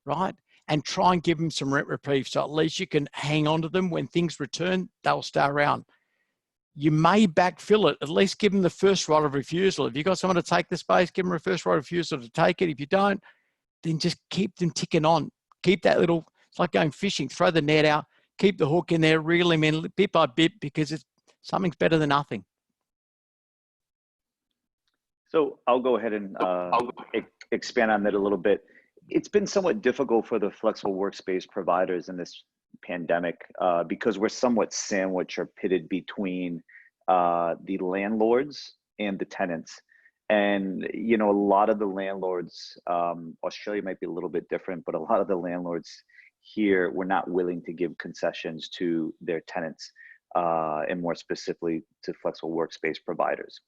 right? And try and give them some rent reprieve. So at least you can hang on to them. When things return, they'll stay around. You may backfill it, at least give them the first right of refusal. If you've got someone to take the space, give them a first right of refusal to take it. If you don't, then just keep them ticking on. Keep that little, it's like going fishing, throw the net out, keep the hook in there, reel them in bit by bit, because something's better than nothing. So I'll go ahead and expand on that a little bit. It's been somewhat difficult for the flexible workspace providers in this pandemic because we're somewhat sandwiched or pitted between the landlords and the tenants. And, a lot of the landlords, Australia might be a little bit different, but a lot of the landlords here were not willing to give concessions to their tenants and more specifically to flexible workspace providers.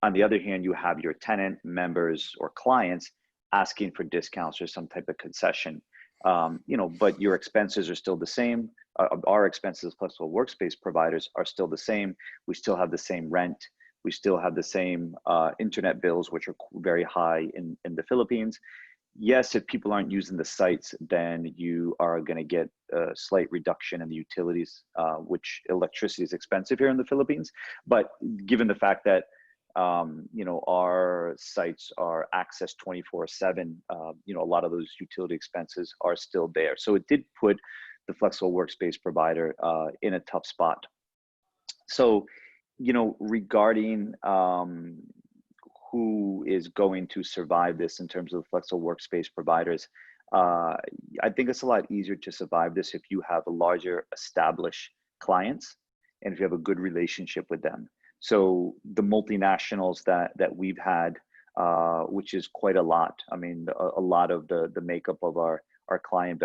On the other hand, you have your tenant members or clients asking for discounts or some type of concession, but your expenses are still the same. Our expenses as flexible workspace providers are still the same. We still have the same rent. We still have the same internet bills, which are very high in the Philippines. Yes, if people aren't using the sites, then you are going to get a slight reduction in the utilities, which electricity is expensive here in the Philippines. But given the fact that our sites are accessed 24/7, a lot of those utility expenses are still there. So it did put the flexible workspace provider in a tough spot. So, regarding who is going to survive this in terms of flexible workspace providers, I think it's a lot easier to survive this if you have a larger established clients and if you have a good relationship with them. So the multinationals that we've had, which is quite a lot. I mean, a lot of the makeup of our client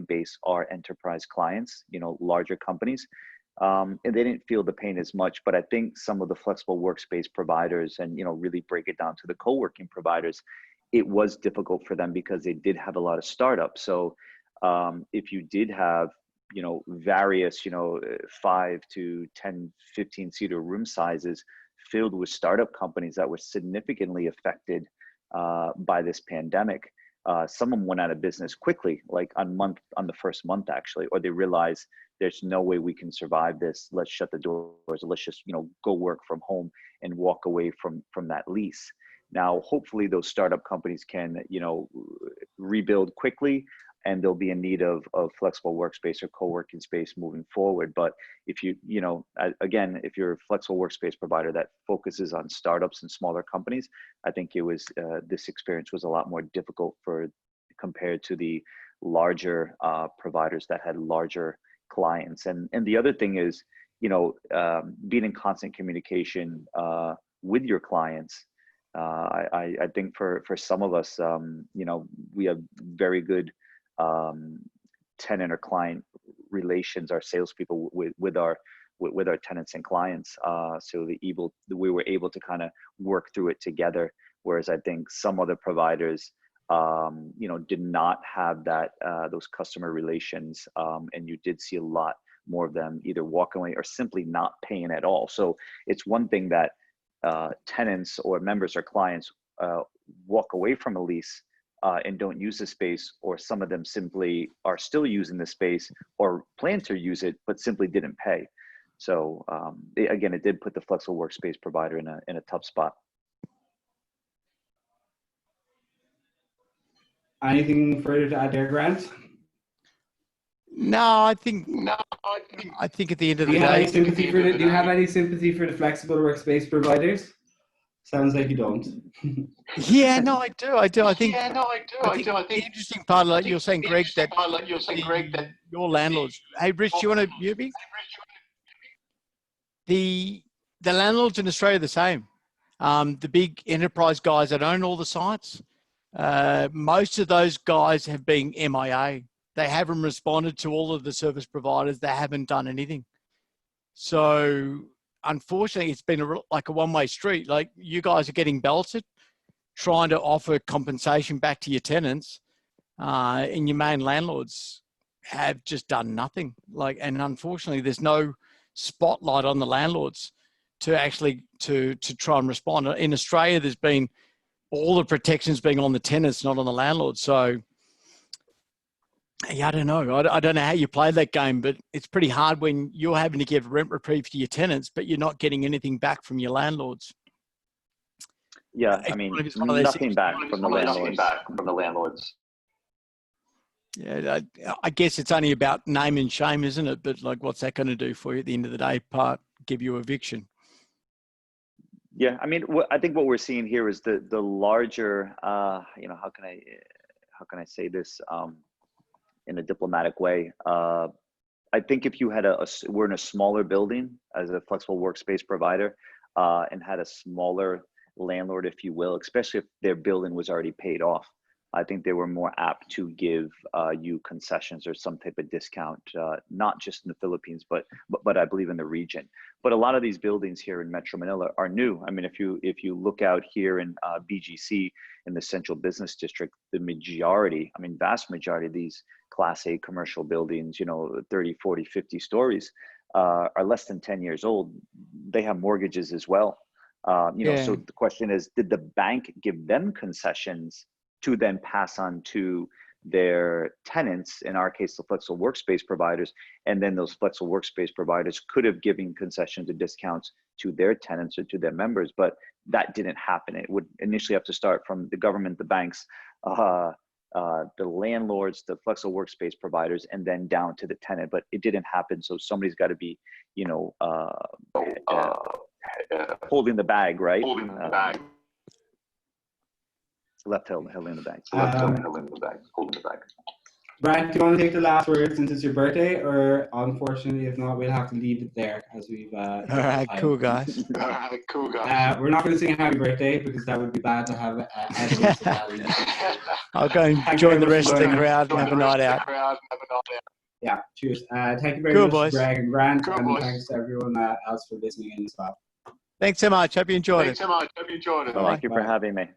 base are enterprise clients, larger companies. And they didn't feel the pain as much, but I think some of the flexible workspace providers and, really break it down to the co-working providers, it was difficult for them because they did have a lot of startups. So if you did have, various, 5 to 10, 15 seater room sizes filled with startup companies that were significantly affected by this pandemic, some of them went out of business quickly, like on the first month actually, or they realized there's no way we can survive this. Let's shut the doors. Let's just, go work from home and walk away from that lease. Now, hopefully those startup companies can, rebuild quickly and they'll be in need of flexible workspace or co-working space moving forward. But if again, if you're a flexible workspace provider that focuses on startups and smaller companies, I think it was this experience was a lot more difficult compared to the larger providers that had larger clients. And the other thing is, being in constant communication with your clients. I think for some of us, we have very good tenant or client relations, our salespeople with our tenants and clients. So we were able to kind of work through it together. Whereas I think some other providers, did not have that those customer relations, and you did see a lot more of them either walking away or simply not paying at all. So it's one thing that tenants or members or clients walk away from a lease and don't use the space, or some of them simply are still using the space or plan to use it but simply didn't pay. So again, it did put the flexible workspace provider in a tough spot. Anything further to add there, Grant? No, I think at the end of the day, do you have any sympathy for the flexible workspace providers? Sounds like you don't. yeah, no, I do. I think the interesting part, like you're saying, Greg, that your landlords. Hey, Rich, you want to Yubi? The landlords in Australia are the same. The big enterprise guys that own all the sites, most of those guys have been MIA. They haven't responded to all of the service providers. They haven't done anything. So unfortunately, it's been like a one-way street. Like, you guys are getting belted, trying to offer compensation back to your tenants, and your main landlords have just done nothing. And unfortunately, there's no spotlight on the landlords to actually to try and respond. In Australia, there's been all the protections being on the tenants, not on the landlords. So yeah, I don't know. I don't know how you play that game, but it's pretty hard when you're having to give rent reprieve to your tenants, but you're not getting anything back from your landlords. Yeah, I mean, nothing back from the landlords. Yeah, I guess it's only about name and shame, isn't it? But what's that going to do for you at the end of the day? Give you eviction. Yeah, I mean, I think what we're seeing here is the larger, how can I say this in a diplomatic way? I think if you had we're in a smaller building as a flexible workspace provider, and had a smaller landlord, if you will, especially if their building was already paid off, I think they were more apt to give you concessions or some type of discount, not just in the Philippines, but I believe in the region. But a lot of these buildings here in Metro Manila are new. I mean, if you look out here in BGC in the Central Business District, the vast majority of these Class A commercial buildings, 30, 40, 50 stories, are less than 10 years old. They have mortgages as well. So the question is, did the bank give them concessions to then pass on to their tenants, in our case, the flexible workspace providers, and then those flexible workspace providers could have given concessions or discounts to their tenants or to their members, but that didn't happen. It would initially have to start from the government, the banks, the landlords, the flexible workspace providers, and then down to the tenant, but it didn't happen. So somebody's got to be, holding the bag, right? Holding the bag. Left held in the bag. Holding the bag. Brad, do you want to take the last word since it's your birthday, or unfortunately, if not, we'll have to leave it there as we've. All right, cool guys. We're not going to sing happy birthday because that would be bad to have. I'll go and join the rest of the crowd and have a night out. Yeah, cheers. Thank you very much, boys. Greg and Grant, and thanks to everyone else for listening in as well. Thanks so much. Hope you enjoyed it. Thank you for having me.